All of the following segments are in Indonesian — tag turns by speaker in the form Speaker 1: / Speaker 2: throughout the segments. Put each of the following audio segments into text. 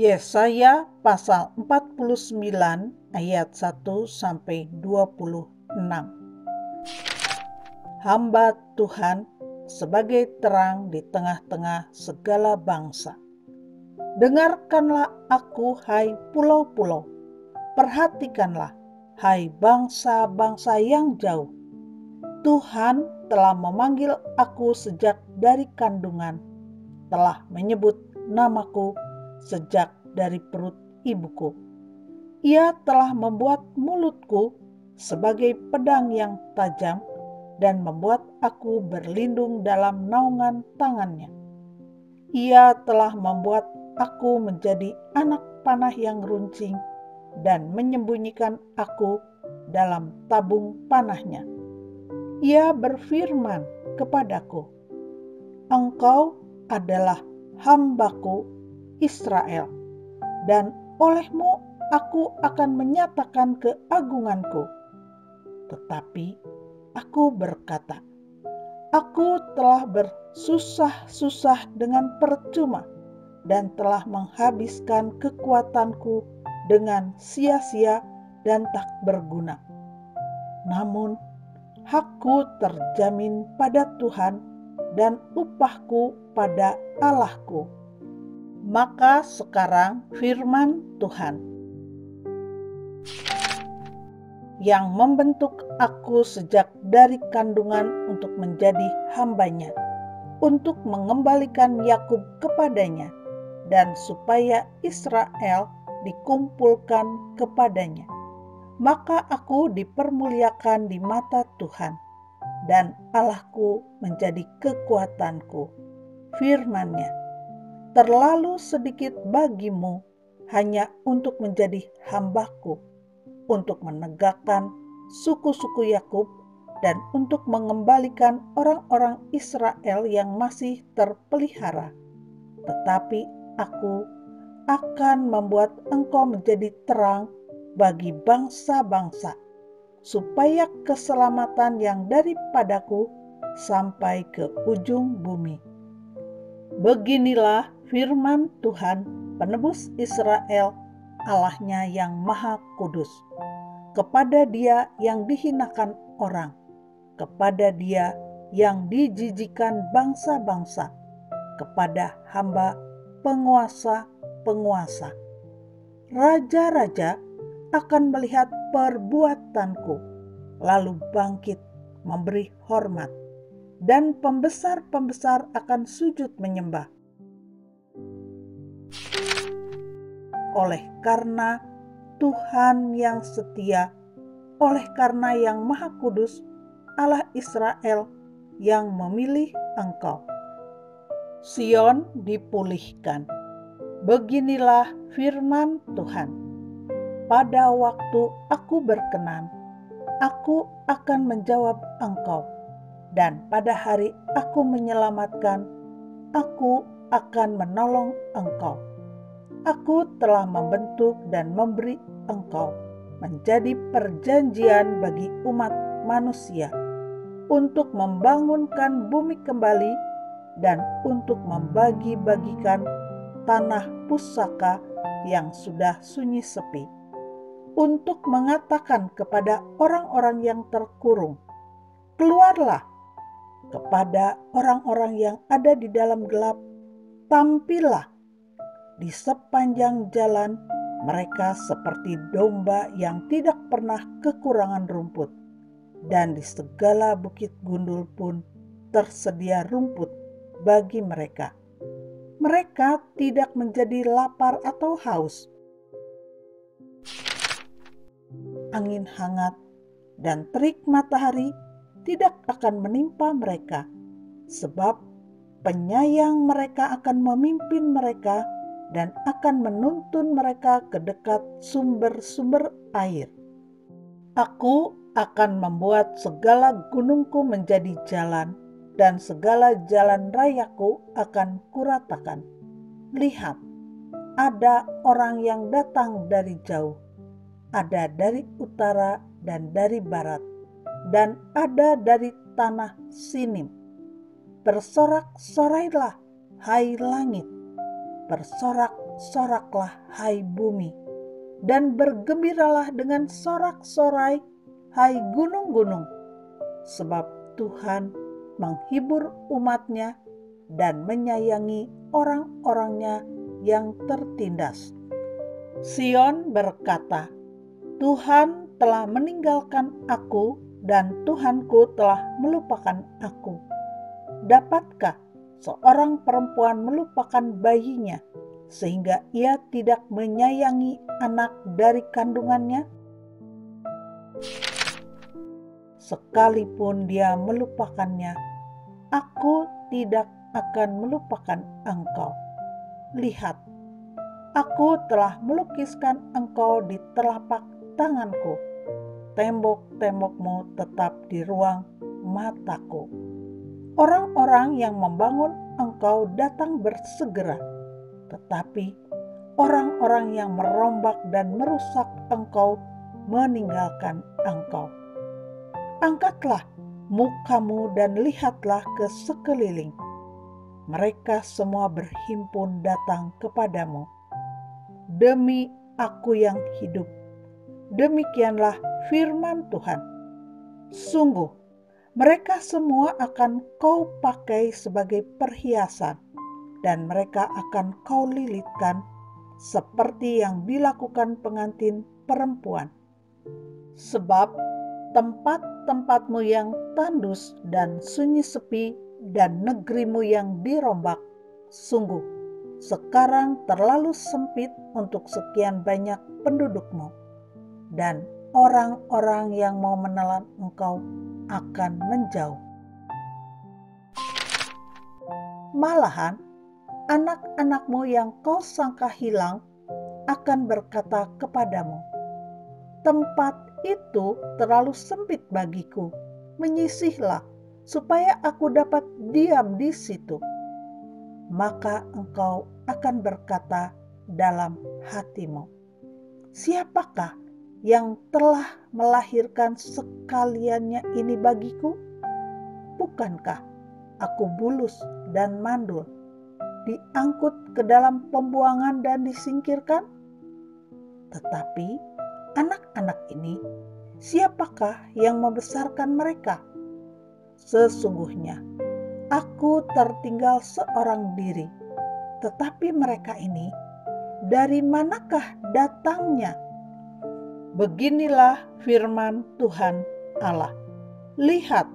Speaker 1: Yesaya pasal 49 ayat 1-26. Hamba Tuhan sebagai terang di tengah-tengah segala bangsa. Dengarkanlah aku, hai pulau-pulau. Perhatikanlah, hai bangsa-bangsa yang jauh. Tuhan telah memanggil aku sejak dari kandungan, telah menyebut namaku sejak dari perut ibuku. Ia telah membuat mulutku sebagai pedang yang tajam dan membuat aku berlindung dalam naungan tangannya. Ia telah membuat aku menjadi anak panah yang runcing dan menyembunyikan aku dalam tabung panahnya. Ia berfirman kepadaku, "Engkau adalah hambaku Israel, dan olehmu aku akan menyatakan keagunganku." Tetapi aku berkata, "Aku telah bersusah-susah dengan percuma dan telah menghabiskan kekuatanku dengan sia-sia dan tak berguna. Namun, hakku terjamin pada Tuhan dan upahku pada Allahku." Maka sekarang firman Tuhan yang membentuk aku sejak dari kandungan untuk menjadi hambanya, untuk mengembalikan Yakub kepadanya, dan supaya Israel dikumpulkan kepadanya. Maka aku dipermuliakan di mata Tuhan, dan Allahku menjadi kekuatanku. Firman-Nya, "Terlalu sedikit bagimu hanya untuk menjadi hambaku, untuk menegakkan suku-suku Yakub dan untuk mengembalikan orang-orang Israel yang masih terpelihara. Tetapi aku akan membuat engkau menjadi terang bagi bangsa-bangsa, supaya keselamatan yang daripadaku sampai ke ujung bumi." Beginilah firman Tuhan, penebus Israel, Allahnya yang Maha Kudus. Kepada Dia yang dihinakan orang, kepada Dia yang dijijikan bangsa-bangsa, kepada hamba penguasa-penguasa. Raja-raja akan melihat perbuatanku, lalu bangkit memberi hormat, dan pembesar-pembesar akan sujud menyembah. Oleh karena Tuhan yang setia, oleh karena yang Maha Kudus, Allah Israel yang memilih engkau. Sion dipulihkan. Beginilah firman Tuhan, "Pada waktu aku berkenan, aku akan menjawab engkau, dan pada hari aku menyelamatkan, aku akan menolong engkau. Aku telah membentuk dan memberi engkau menjadi perjanjian bagi umat manusia, untuk membangunkan bumi kembali dan untuk membagi-bagikan tanah pusaka yang sudah sunyi sepi, untuk mengatakan kepada orang-orang yang terkurung, 'Keluarlah,' kepada orang-orang yang ada di dalam gelap, 'Tampillah.' Di sepanjang jalan mereka seperti domba yang tidak pernah kekurangan rumput, dan di segala bukit gundul pun tersedia rumput bagi mereka. Mereka tidak menjadi lapar atau haus. Angin hangat dan terik matahari tidak akan menimpa mereka, sebab penyayang mereka akan memimpin mereka dan akan menuntun mereka ke dekat sumber-sumber air. Aku akan membuat segala gunungku menjadi jalan, dan segala jalan rayaku akan kuratakan. Lihat, ada orang yang datang dari jauh, ada dari utara dan dari barat, dan ada dari tanah Sinim. Bersorak-sorailah, hai langit, bersorak soraklah hai bumi, dan bergembiralah dengan sorak-sorai hai gunung-gunung, sebab Tuhan menghibur umat-Nya dan menyayangi orang-orangnya yang tertindas. Sion berkata, Tuhan telah meninggalkan aku dan Tuhanku telah melupakan aku. Dapatkah seorang perempuan melupakan bayinya sehingga ia tidak menyayangi anak dari kandungannya? Sekalipun dia melupakannya, aku tidak akan melupakan engkau. Lihat, aku telah melukiskan engkau di telapak tanganku. Tembok-tembokmu tetap di ruang mataku. Orang-orang yang membangun engkau datang bersegera, tetapi orang-orang yang merombak dan merusak engkau meninggalkan engkau. Angkatlah mukamu dan lihatlah ke sekeliling. Mereka semua berhimpun datang kepadamu. Demi aku yang hidup, demikianlah firman Tuhan. Sungguh, mereka semua akan kau pakai sebagai perhiasan, dan mereka akan kau lilitkan seperti yang dilakukan pengantin perempuan. Sebab tempat-tempatmu yang tandus dan sunyi sepi dan negerimu yang dirombak, sungguh sekarang terlalu sempit untuk sekian banyak pendudukmu, dan orang-orang yang mau menelan engkau akan menjauh. Malahan, anak-anakmu yang kau sangka hilang akan berkata kepadamu, tempat itu terlalu sempit bagiku, menyisihlah supaya aku dapat diam di situ. Maka engkau akan berkata dalam hatimu, siapakah yang telah melahirkan sekaliannya ini bagiku? Bukankah aku bulus dan mandul, diangkut ke dalam pembuangan dan disingkirkan? Tetapi anak-anak ini, siapakah yang membesarkan mereka? Sesungguhnya aku tertinggal seorang diri, tetapi mereka ini dari manakah datangnya? Beginilah firman Tuhan Allah. Lihat,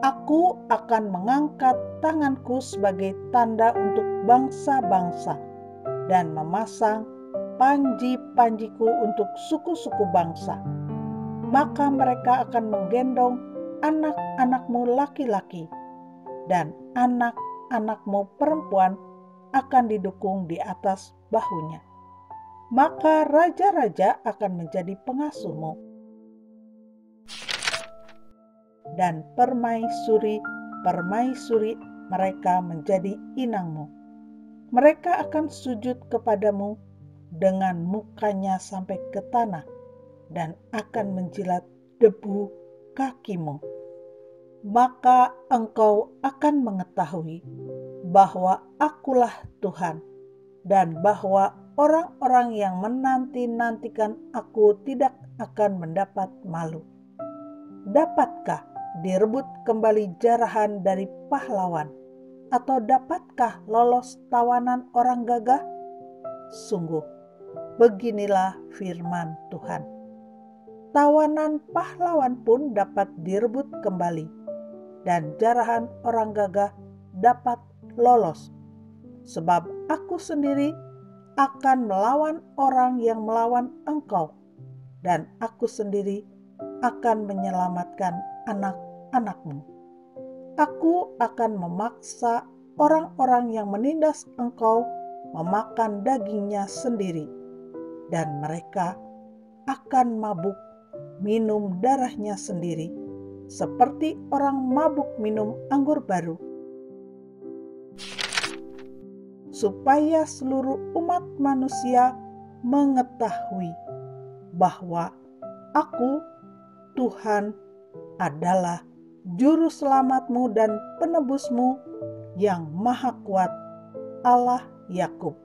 Speaker 1: aku akan mengangkat tanganku sebagai tanda untuk bangsa-bangsa dan memasang panji-panjiku untuk suku-suku bangsa. Maka mereka akan menggendong anak-anakmu laki-laki dan anak-anakmu perempuan akan didukung di atas bahunya. Maka raja-raja akan menjadi pengasuhmu, dan permaisuri mereka menjadi inangmu. Mereka akan sujud kepadamu dengan mukanya sampai ke tanah dan akan menjilat debu kakimu. Maka engkau akan mengetahui bahwa akulah Tuhan, dan bahwa orang-orang yang menanti-nantikan aku tidak akan mendapat malu. Dapatkah direbut kembali jarahan dari pahlawan, atau dapatkah lolos tawanan orang gagah? Sungguh, beginilah firman Tuhan. Tawanan pahlawan pun dapat direbut kembali, dan jarahan orang gagah dapat lolos. Sebab aku sendiri akan melawan orang yang melawan engkau, dan aku sendiri akan menyelamatkan anak-anakmu. Aku akan memaksa orang-orang yang menindas engkau memakan dagingnya sendiri, dan mereka akan mabuk minum darahnya sendiri, seperti orang mabuk minum anggur baru, supaya seluruh umat manusia mengetahui bahwa aku, Tuhan, adalah juru selamatmu dan penebusmu yang maha kuat, Allah Yakub.